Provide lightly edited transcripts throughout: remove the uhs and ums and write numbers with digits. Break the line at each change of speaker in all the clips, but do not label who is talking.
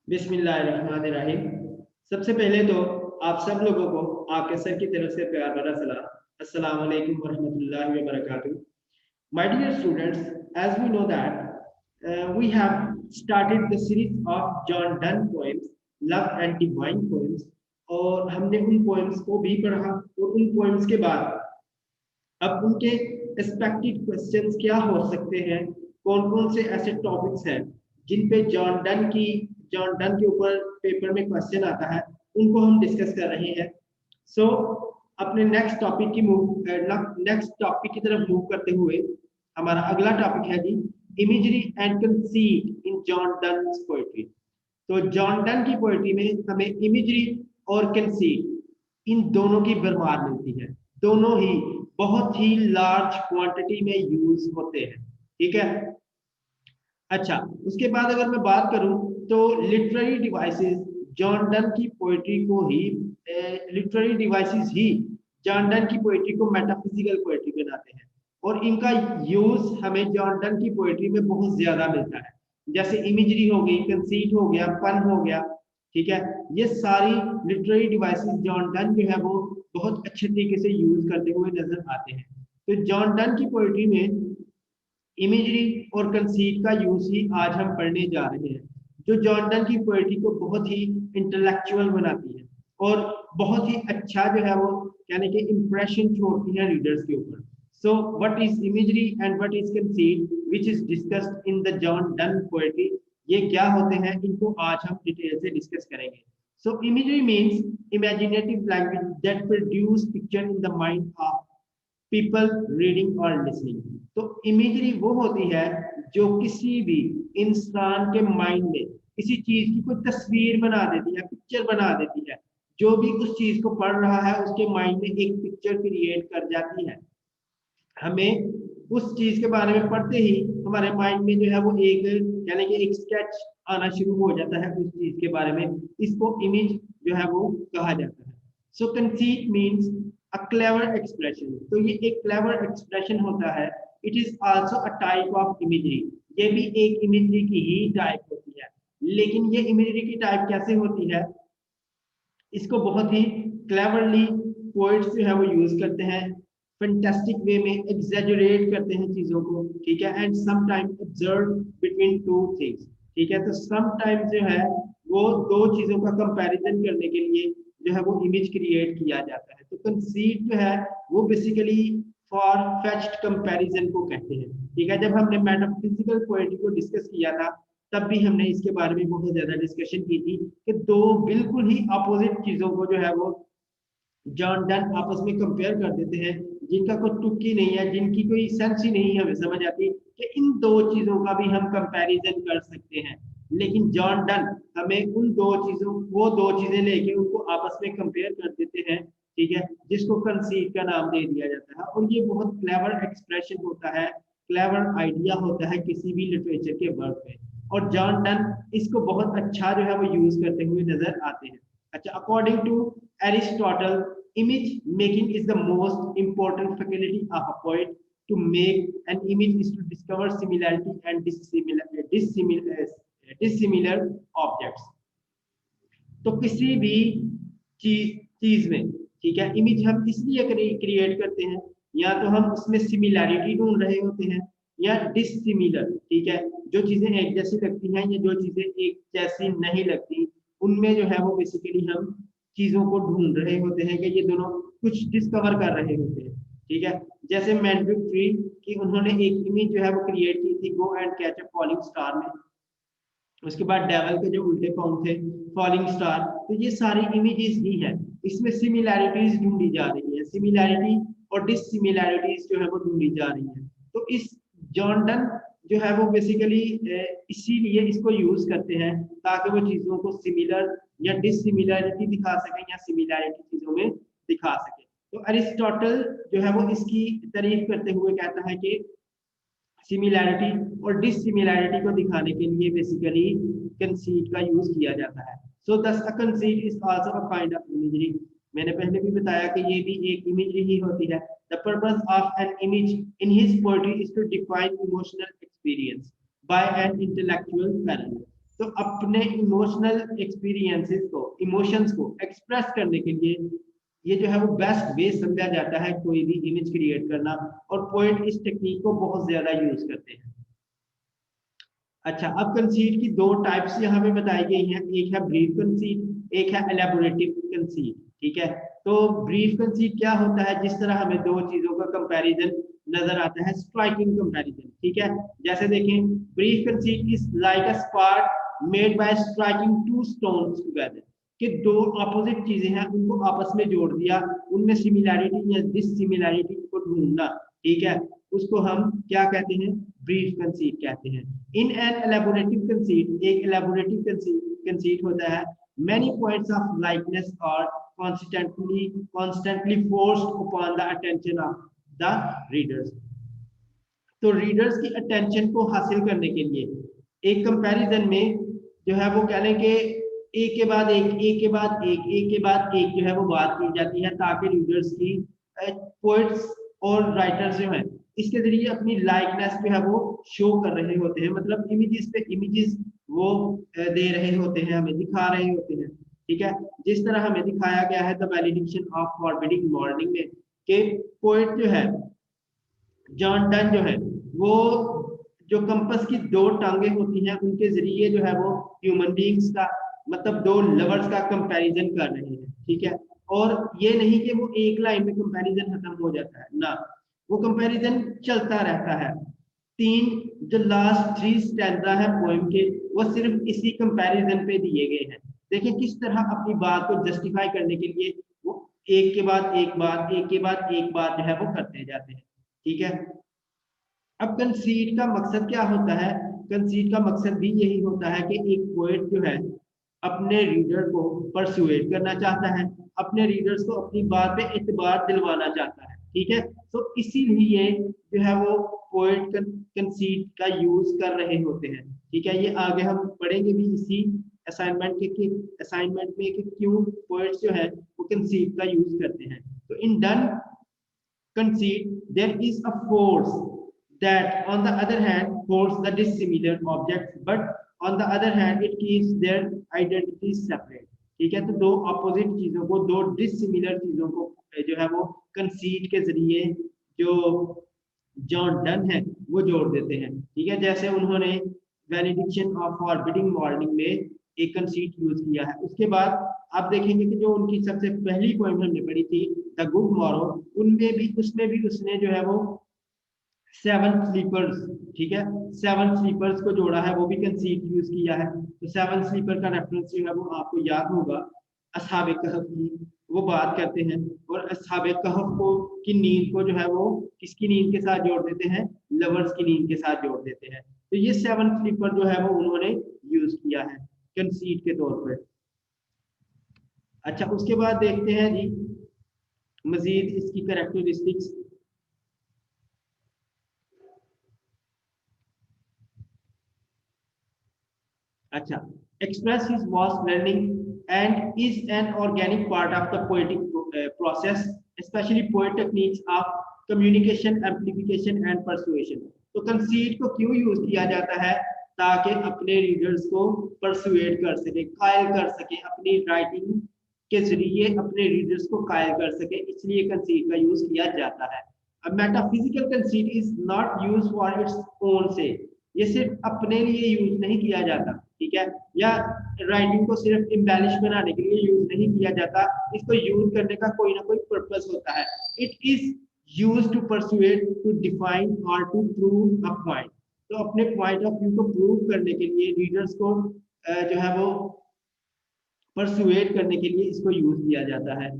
बिस्मिल्लाहिर्रहमानिर्रहीम। सबसे पहले तो आप सब लोगों को आपके सर की तरफ से प्यार भरा सलाम। अस्सलाम वालेकुम वरहमतुल्लाहि वबरकातुहू। My dear students, as we know that we have started the series of John Donne poems, Love and Divine Poems, और हमने उन poems को भी पढ़ा और उन poems के बाद अब उनके एक्सपेक्टेड क्वेश्चंस क्या हो सकते हैं, कौन कौन से ऐसे टॉपिक्स हैं जिन पे जॉन डन के ऊपर पेपर में क्वेश्चन आता है, उनको हम डिस्कस कर रहे हैं। सो अपने नेक्स्ट टॉपिक की तरफ मूव करते हुए हमारा अगला टॉपिक है जी, imagery and conceit in John Donne poetry. तो जॉन डन की पोएट्री में हमें इमेजरी और कंसीट इन दोनों की भरमार मिलती है। दोनों ही बहुत ही लार्ज क्वांटिटी में यूज होते हैं। ठीक है। अच्छा, उसके बाद अगर मैं बात करूं तो लिटरेरी डिवाइसेस जॉन डन की पोएट्री को ही लिटरेरी डिवाइसेस ही जॉन डन की पोएट्री को मेटाफिजिकल पोएट्री बनाते हैं और इनका यूज हमें जॉन डन की पोएट्री में बहुत ज्यादा मिलता है। जैसे इमेजरी हो गई, कंसीट हो गया, फन हो गया। ठीक है। ये सारी लिटरेरी डिवाइसेस जॉन डन जो है वो बहुत अच्छे तरीके से यूज करते हुए नजर आते हैं। तो जॉन डन की पोएट्री में इमेजरी और कंसीट का यूज ही आज हम पढ़ने जा रहे हैं, जो जॉन डन की पोएट्री को बहुत ही इंटेलेक्चुअल बनाती है और बहुत ही अच्छा जो है वो यानी कि इंप्रेशन छोड़ती है रीडर्स के ऊपर। So what is imagery and what is conceit which is discussed in the John Donne poetry, ये क्या होते हैं, इनको आज हम डिटेल से डिस्कस करेंगे। So imagery means imaginative language that produce picture in the mind of people reading और लिसनिंग। तो इमेजरी वो होती है जो किसी भी इंसान के माइंड में किसी चीज की कोई तस्वीर बना देती है, पिक्चर बना देती है। जो भी उस चीज को पढ़ रहा है उसके माइंड में एक पिक्चर क्रिएट कर जाती है। हमें उस चीज के बारे में पढ़ते ही हमारे माइंड में जो है वो एक यानी कि एक स्केच आना शुरू हो जाता है उस चीज के बारे में। इसको इमेज जो है वो कहा जाता है। So conceit means a clever expression. तो ये एक क्लेवर एक्सप्रेशन होता है। It is also a type of imagery. ये भी एक इमेजरी की ही टाइप होती है। लेकिन ये इमेजरी की टाइप कैसे होती है, इसको बहुत ही क्लेवरली पोइट्स जो है वो यूज करते हैं, फैंटास्टिक वे में एग्जैजरेट करते हैं चीजों को। ठीक है। And sometimes observe between two things. ठीक है। तो समटाइम्स जो है वो दो चीजों का कंपैरिजन करने के लिए जो है वो इमेज क्रिएट किया जाता है। तो कंसीट जो है वो बेसिकली फॉर फेच्ड कंपैरिजन को कहते हैं। ठीक है। जब हमने मेटाफिजिकल पोएट्री को डिस्कस किया था तब भी हमने इसके बारे में बहुत ज्यादा डिस्कशन की थी कि दो बिल्कुल ही अपोजिट चीजों को जो है वो जॉन डन आपस में कंपेयर कर देते हैं, जिनका कोई तुक्की नहीं है, जिनकी कोई सेंस ही नहीं हमें समझ आती कि इन दो चीजों का भी हम कंपैरिजन कर सकते हैं। लेकिन जॉन डन हमें उन दो चीजों वो दो चीजें लेके उनको आपस में कंपेयर कर देते हैं। ठीक है। जिसको कंसीट का नाम दे दिया जाता है और ये बहुत क्लेवर एक्सप्रेशन होता है, क्लेवर आइडिया होता है किसी भी लिटरेचर के वर्क में। और जॉन डन इसको बहुत अच्छा जो है वो यूज करते हुए नजर आते हैं। अच्छा, according to Aristotle, image making is the most important faculty of a poet. To make an image is to discover similarity and dissimilar objects. तो किसी भी चीज में, ठीक है, इमेज हम इसलिए क्रिएट करते हैं, या तो हम उसमें सिमिलैरिटी ढूंढ रहे होते हैं या डिसिमिलर। ठीक है। जो चीजें एक जैसी लगती हैं या जो चीजें एक जैसी नहीं लगती, उनमें जो है वो बेसिकली हम चीजों को ढूंढ रहे होते हैं कि ये दोनों कुछ डिस्कवर कर रहे होते हैं। ठीक है। जैसे मैंड्रिक ट्री की उन्होंने एक इमेज जो है वो क्रिएट की थी, go and catch a falling star में। उसके बाद डेवल के जो उल्टे पाँव थे, फॉलिंग स्टार। तो ये सारी इमेजेस ही है, इसमें सिमिलैरिटीज ढूंढी जा रही है, सिमिलैरिटी और डिससिमिलैरिटीज जो है वो ढूंढी जा रही है। तो इस जॉन डन जो है वो बेसिकली इसीलिए इसको यूज करते हैं ताकि वो चीजों को सिमिलर या डिससिमिलैरिटी दिखा सके या सिमिलैरिटी चीजों में दिखा सके। तो अरिस्टोटल जो है वो इसकी तारीफ करते हुए कहता है कि सिमिलैरिटी और डिससिमिलैरिटी को दिखाने के लिए बेसिकली कंसीट का यूज किया जाता है। So thus a conceit is also a kind of imagery. मैंने पहले भी बताया कि ये भी एक इमेजरी ही होती है। The purpose of an image in his poetry is to define emotional experience by an intellectual parallel. तो अपने इमोशनल एक्सपीरियंसेस को, इमोशंस को एक्सप्रेस करने के लिए ये जो है वो बेस्ट वे समझा जाता है कोई भी इमेज क्रिएट करना, और पोएट इस टेक्निक को बहुत ज्यादा यूज करते हैं। अच्छा, अब कंसीट की दो टाइप्स यहाँ पे बताई गई हैं, एक है ब्रीफ कंसीट, एक है एलेबोरेटिव कंसीट। ठीक है, तो ब्रीफ कंसीट क्या होता है, जिस तरह हमें दो चीजों का कंपैरिजन नजर आता है, स्ट्राइकिंग कंपैरिजन। ठीक है, जैसे देखें, brief conceit is like a spark made by striking two stones together, कि दो अपोजिट चीजें हैं उनको आपस में जोड़ दिया, उनमें सिमिलैरिटी या डिससिमिलैरिटी को ढूंढना। ठीक है, उसको हम क्या कहते हैं, ब्रीफ कंसीट कहते हैं। इन एन एलैबोरेटिव कंसीट, एक एलैबोरेटिव कंसीट होता है, many points of likeness are constantly forced upon the attention of the readers। तो रीडर्स की अटेंशन को हासिल करने के लिए एक कंपैरिजन में जो है वो कह लें कि एक के बाद एक के बाद एक के बाद एक जो है वो बात की जाती है, ताकि रीडर्स की, पोएट्स और राइटर्स जो है इसके जरिए अपनी लाइकनेस जो है वो शो कर रहे होते हैं, मतलब इमेजेस पे इमेजेस वो दे रहे होते हैं, हमें दिखा रहे होते हैं। ठीक है, जिस तरह हमें दिखाया गया है the valediction of forbidding mourning में, कि पोएट जो है जॉन डन जो है वो जो कंपस की दो टांगे होती हैं उनके जरिए जो है वो ह्यूमन बींग्स का, मतलब दो लवर्स का कंपैरिजन कर रहे हैं। ठीक है, और ये नहीं कि वो एक लाइन में कंपैरिजन खत्म हो जाता है ना, वो कंपैरिजन चलता रहता है। तीन जो लास्ट थ्री स्टैंजा है पोएम के, वो सिर्फ इसी कंपैरिजन पे दिए गए हैं। देखिए किस तरह अपनी बात को जस्टिफाई करने के लिए वो एक के बाद एक बात, एक के बाद एक बात जो है वो करते जाते हैं। ठीक है, अब कंसीट का मकसद क्या होता है, कंसीट का मकसद भी यही होता है कि एक पोएट जो है अपने रीडर को परसुएट करना चाहता है, अपने रीडर्स को अपनी बात पे एतबार दिलवाना चाहता है। ठीक है, तो इसीलिए जो है वो पोएट कंसीट का यूज कर रहे होते हैं। ठीक है, ये आगे हम पढ़ेंगे भी इसी असाइनमेंट में कि क्यों पोएट्स जो है वो कंसीट का यूज करते हैं। तो in done conceit, there is a force that, on the other hand, holds the dissimilar objects, but on the other hand, it keeps their identities separate। ठीक है, तो दो अपोजिट चीजों को, दो डिसिमिलर चीजों को जो है वो कंसीट के जरिए जो जॉन डन है वो जोड़ देते हैं। ठीक है, जैसे उन्होंने वैलिडिक्शन ऑफ फॉरबिडिंग मॉर्निंग में एक कंसीट यूज किया है। उसके बाद आप देखेंगे कि जो उनकी सबसे पहली पोएम हमने पढ़ी थी द गुड मॉरो, उसमें भी उसने जो है वो सेवन स्लीपर्स, ठीक है, सेवन स्लीपर्स को जोड़ा है, वो भी कंसीट यूज किया है। तो सेवन स्लीपर का रेफरेंस जो है वो आपको याद होगा, असहाबे कहफ की वो बात करते हैं, और असहाबे कहफ को की नींद को जो है वो किसकी नींद के साथ जोड़ देते हैं, लवर्स की नींद के साथ जोड़ देते हैं। तो ये सेवन स्लीपर जो है वो उन्होंने यूज किया है कंसीट के तौर पर। अच्छा, उसके बाद देखते हैं जी मजीद इसकी कैरेक्टरिस्टिक्स। अच्छा, express his vast learning and is an organic part of the poetic process, especially poet techniques of communication, amplification and persuasion। तो कंसीट को क्यों यूज किया जाता है, ताकि अपने रीडर्स को परसुएट कर सके, कायल कर सके, अपनी राइटिंग के जरिए अपने रीडर्स को कायल कर सके, इसलिए कंसीट का यूज किया जाता है। अब metaphysical conceit is not use for its own से, ये सिर्फ अपने लिए यूज नहीं किया जाता। ठीक है, या राइटिंग को सिर्फ इम्बेलिश बनाने के लिए यूज नहीं किया जाता, इसको यूज करने का कोई ना कोई पर्पस होता है। It is use to persuade, to define और टू प्रूव अ पॉइंट। तो अपने पॉइंट ऑफ व्यू को प्रूव करने के लिए रीडर्स को जो है वो परसुएट करने के लिए इसको यूज किया जाता है।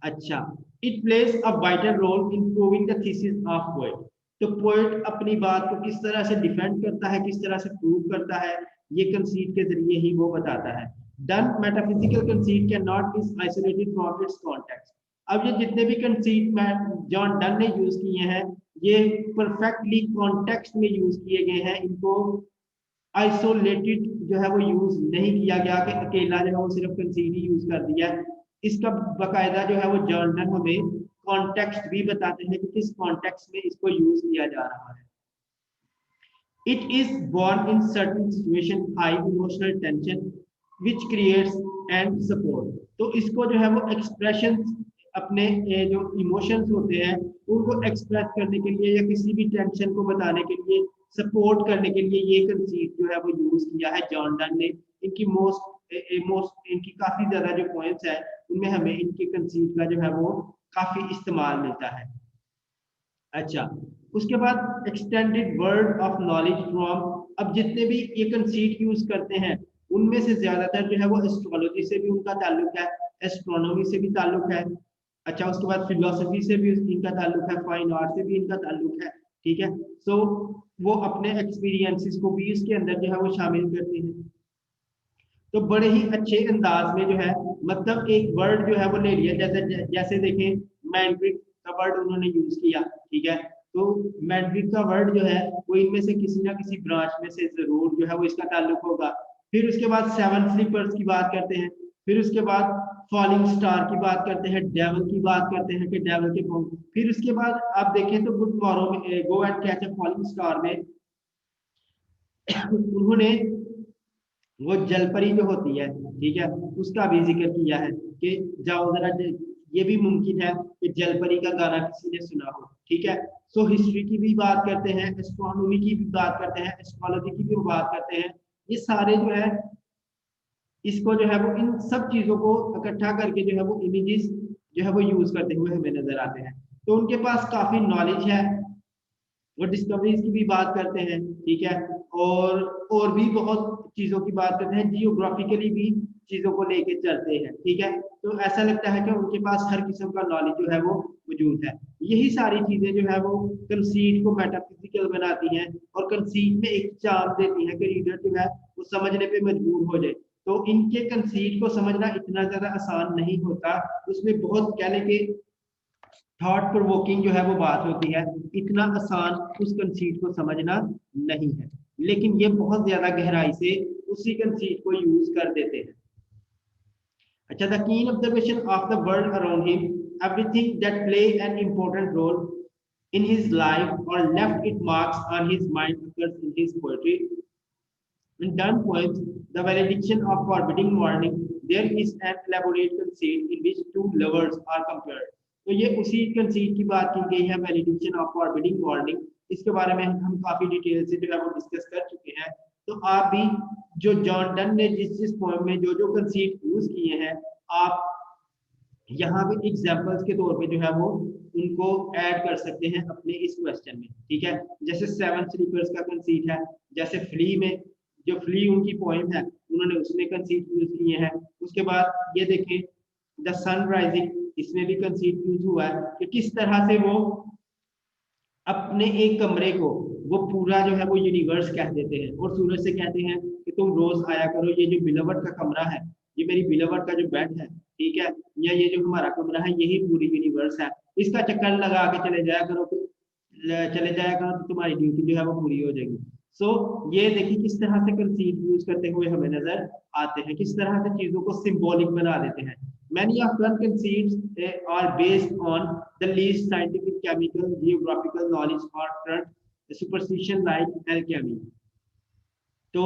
अच्छा, it plays a vital role in proving the thesis of poet. तो पोएट अपनी बात को किस तरह से डिफेंड करता है, किस तरह से प्रूव करता है, ये कंसीट के जरिए ही वो बताता है। Done metaphysical conceit can not be isolated from its context. अब ये जितने भी कंसीट जॉन डन ने यूज किए हैं, ये परफेक्टली कॉन्टेक्स्ट में यूज किए गए हैं, इनको आइसोलेटेड जो है वो यूज नहीं किया गया कि अकेला जो है वो सिर्फ कंसीड ही यूज कर दिया। इसका बकायदा जो है वो जर्नल हमें कॉन्टेक्स्ट भी बताते हैं कि किस कॉन्टेक्स्ट में इसको यूज किया जा रहा है। It is born in certain situation high emotional tension which creates and support. तो इसको जो है वो एक्सप्रेशन अपने जो इमोशंस होते हैं उनको एक्सप्रेस करने के लिए या किसी भी टेंशन को बताने के लिए सपोर्ट करने के लिए ये कंसीट जो है वो यूज किया है जॉन डन ने। इनकी मोस्ट इनकी काफी ज्यादा जो पॉइंट्स है उनमें हमें इनके कंसीट का जो है वो काफी इस्तेमाल मिलता है। अच्छा, उसके बाद extended word of knowledge from, अब जितने भी ये कंसीट यूज करते हैं उनमें से ज्यादातर जो है वो एस्ट्रोलॉजी से भी उनका ताल्लुक है, एस्ट्रोनॉमी से भी ताल्लुक है। अच्छा, उसके बाद फिलोसफी से भी इनका ताल्लुक है, फाइन आर्ट से भी इनका ताल्लुक है। ठीक है, सो वो अपने एक्सपीरियंसेस को भी इसके अंदर जो है वो शामिल करते हैं। तो बड़े ही अच्छे अंदाज में जो है मतलब एक वर्ड जो है वो ले लिया, जैसे जैसे देखें मैंड्रिक का वर्ड उन्होंने यूज किया। ठीक है, तो मैंड्रिक का वर्ड जो है वो इनमें से किसी ना किसी ब्रांच में से जरूर जो है वो इसका ताल्लुक होगा। फिर उसके बाद सेवन स्लीपर्स की बात करते हैं, फिर उसके बाद फॉलिंग स्टार की बात करते हैं, डेवल की बात करते हैं कि डेवल के फॉर्म। फिर उसके बाद आप देखें तो गुड मॉरो में go and catch a falling star में उन्होंने वो जलपरी जो होती है, ठीक है, उसका भी जिक्र किया है कि जाओ जरा ये भी मुमकिन है कि जलपरी का गाना किसी ने सुना हो। ठीक है, सो हिस्ट्री की भी बात करते हैं, एस्ट्रोनॉमी की भी बात करते हैं, एस्ट्रोलॉजी की भी बात करते हैं। ये सारे जो है इसको जो है वो इन सब चीजों को इकट्ठा करके जो है वो इमेजेस जो है वो यूज करते हुए हमें नजर आते हैं। तो उनके पास काफी नॉलेज है, वो डिस्कवरीज की भी बात करते हैं। ठीक है, और भी बहुत चीजों की बात करते हैं, जियोग्राफिकली भी चीजों को लेके चलते हैं। ठीक है, तो ऐसा लगता है कि उनके पास हर किस्म का नॉलेज जो है वो मौजूद है। यही सारी चीजें जो है वो कंसीट को मेटाफिजिकल बनाती हैं और कंसीट में एक चार्म देती हैं कि रीडर जो है वो समझने पे मजबूर हो जाए। तो इनके कंसीट को समझना इतना ज्यादा आसान नहीं होता, उसमें बहुत कहने के थॉट प्रोवोकिंग जो है वो बात होती है, इतना आसान उस कंसीट को समझना नहीं है, लेकिन ये बहुत ज्यादा गहराई से उसी कंसीट को यूज कर देते हैं। अच्छा, the keen observation of the world around him, everything that play an important role in his life or left its marks on his mind occurs in his poetry. In Donne poems, the valediction of forbidding morning, there is an elaborate conceit in which two lovers are compared. तो ये उसी conceit की बात की गई है, valediction of forbidding mourning. इसके बारे में हम काफी डिटेल से जो है वो डिस्कस कर चुके हैं। तो आप भी जो जॉन डन ने जिस जिस पोएम में जो जो कंसीट यूज किए हैं, आप यहाँ पे एग्जांपल्स के तौर पे जो है वो उनको ऐड कर सकते हैं अपने इस क्वेश्चन में। ठीक है, जैसे सेवन स्लीपर्स का कंसीट है, जैसे फ्ली में जो फ्ली उनकी पोएम है उन्होंने उसमें कंसीट यूज किए हैं। उसके बाद ये देखें द सन राइजिंग, इसमें भी कंसीट यूज हुआ है कि किस तरह से वो अपने एक कमरे को वो पूरा जो है वो यूनिवर्स कह देते हैं और सूरज से कहते हैं कि तुम रोज आया करो, ये जो बिलवट का कमरा है, ये मेरी बिलवट का जो बेड है, ठीक है, या ये जो हमारा कमरा है यही पूरी यूनिवर्स है, इसका चक्कर लगा के चले जाया करो, तो तुम्हारी ड्यूटी जो है वो पूरी हो जाएगी। सो ये देखिए किस तरह से कंसीट यूज करते हुए हमें नजर आते हैं, किस तरह से चीजों को सिंबॉलिक बना देते हैं। Many of them conceits are based on the least scientific, chemical, geographical knowledge or current superstition like alchemy. तो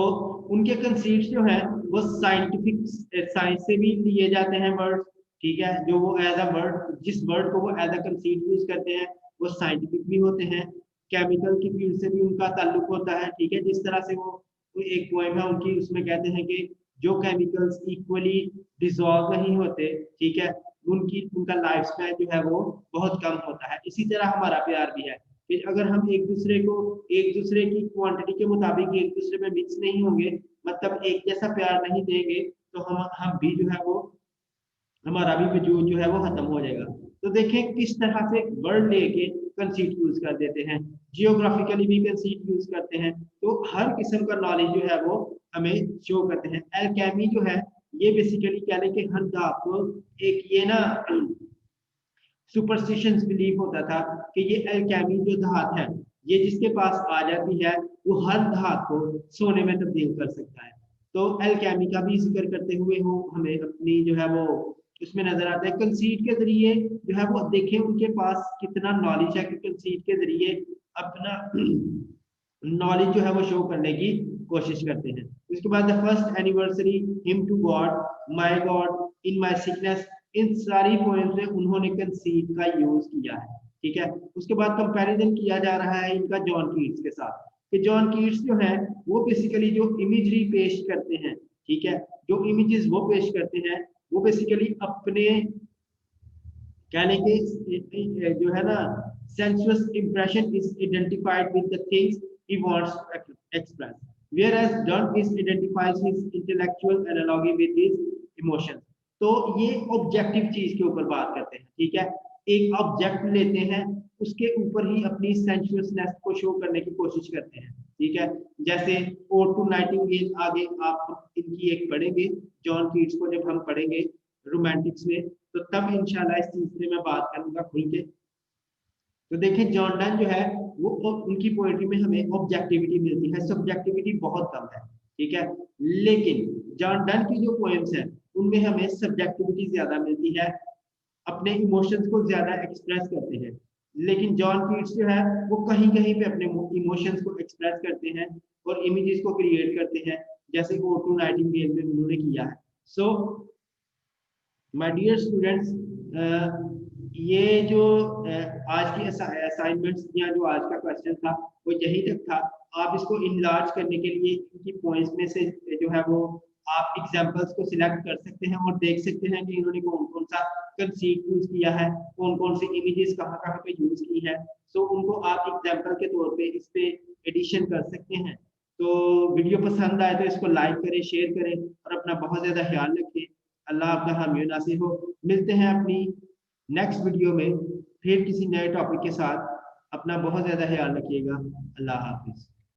उनके कंसीट्स जो हैं वो साइंटिफिक साइंस से भी लिए जाते हैं वर्ड। ठीक है, जो वो एज अ वर्ड जिस वर्ड को वो एज अ कंसीट यूज करते हैं वो साइंटिफिक भी होते हैं, केमिकल की फील्ड से भी उनका ताल्लुक होता है। ठीक है, जिस तरह से वो एक पोएम है उनकी, उसमें कहते हैं कि जो केमिकल्स इक्वली डिसॉल्व नहीं होते, ठीक है, उनका लाइफ स्पैन जो है वो बहुत कम होता है। इसी तरह हमारा प्यार भी है कि अगर हम एक दूसरे की क्वांटिटी के मुताबिक एक दूसरे में मिक्स नहीं होंगे, मतलब एक जैसा प्यार नहीं देंगे, तो हम भी जो है वो हमारा भी वजूद जो है वो खत्म हो जाएगा। तो देखें किस तरह से वर्ड लेके कंसीट यूज कर देते हैं, जियोग्राफिकली भी कंसीट यूज करते हैं। तो हर किस्म का नॉलेज जो है वो हमें शो करते हैं। एल्केमी जो है ये बेसिकली कह लें कि हर धातु को एक ये ना सुपरस्टिशंस बिलीव होता था कि ये एल्केमी जो धात है ये जिसके पास आ जाती है वो हर धात को सोने में तब्दील कर सकता है। तो एल्केमी का भी जिक्र करते हुए हो हमें अपनी जो है वो उसमें नजर आता है। कंसीट के जरिए जो है वो देखें उनके पास कितना नॉलेज है कि कंसीट के जरिए अपना नॉलेज जो है वो शो करने की कोशिश करते हैं। उसके बाद the first anniversary, hymn to God, my God, in my sickness, इन सारी पोएम्स में उन्होंने कंसीव का यूज किया है। ठीक है। उसके बाद कंपैरिजन किया जा रहा है इनका जॉन कीट्स के साथ, कि जॉन कीट्स जो है वो बेसिकली जो इमेजरी पेश करते हैं, ठीक है, जो इमेजेस वो पेश करते हैं वो बेसिकली अपने कहने के जो है ना sensuous impression is identified with the things he wants to express, whereas Donne is identifies his intellectual analogy with his emotions। तो ये ऑब्जेक्टिव चीज के ऊपर बात करते हैं, ठीक है, एक ऑब्जेक्ट लेते हैं उसके ऊपर ही अपनी सेंसुअसनेस को शो करने की कोशिश करते हैं, ठीक है। जैसे ओड टू नाइटिंगेल, आगे आप इनकी एक पढ़ेंगे, जॉन कीट्स को जब हम पढ़ेंगे रोमांटिक्स में, तो तब इंशाल्लाह इस चीज से मैं बात करूंगा खुल के। तो देखें जॉन डन जो है वो उनकी पोएट्री में हमें ऑब्जेक्टिविटी मिलती है, सब्जेक्टिविटी बहुत कम है, ठीक है। लेकिन जॉन डन की जो पोएम्स है उनमें हमें सब्जेक्टिविटी ज्यादा मिलती है, अपने इमोशंस को ज्यादा एक्सप्रेस करते हैं। लेकिन जॉन कीट्स जो है वो कहीं कहीं पे अपने इमोशंस को एक्सप्रेस करते हैं और इमेजेस को क्रिएट करते हैं, जैसे वो टू नाइटिंगेल में उन्होंने किया है। सो माय डियर स्टूडेंट्स, ये जो आज की असाइनमेंट्स या जो आज का क्वेश्चन था वो यही तक था। आप इसको इनलार्ज करने के लिए इनकी पॉइंट्स में से जो है वो आप एग्जांपल्स को सिलेक्ट कर सकते हैं और देख सकते हैं कि इन्होंने कौन कौन सा कंसीव यूज किया है, कौन कौन सी इमेजेस कहाँ कहाँ पे यूज की है। सो उनको आप एग्जांपल के तौर पे इस पे एडिशन कर सकते हैं। तो वीडियो पसंद आए तो इसको लाइक करें, शेयर करें और अपना बहुत ज्यादा ख्याल रखें। अल्लाह आपका हामी नासिर हो। मिलते हैं अपनी नेक्स्ट वीडियो में फिर किसी नए टॉपिक के साथ। अपना बहुत ज्यादा ख्याल रखिएगा। अल्लाह हाफिज।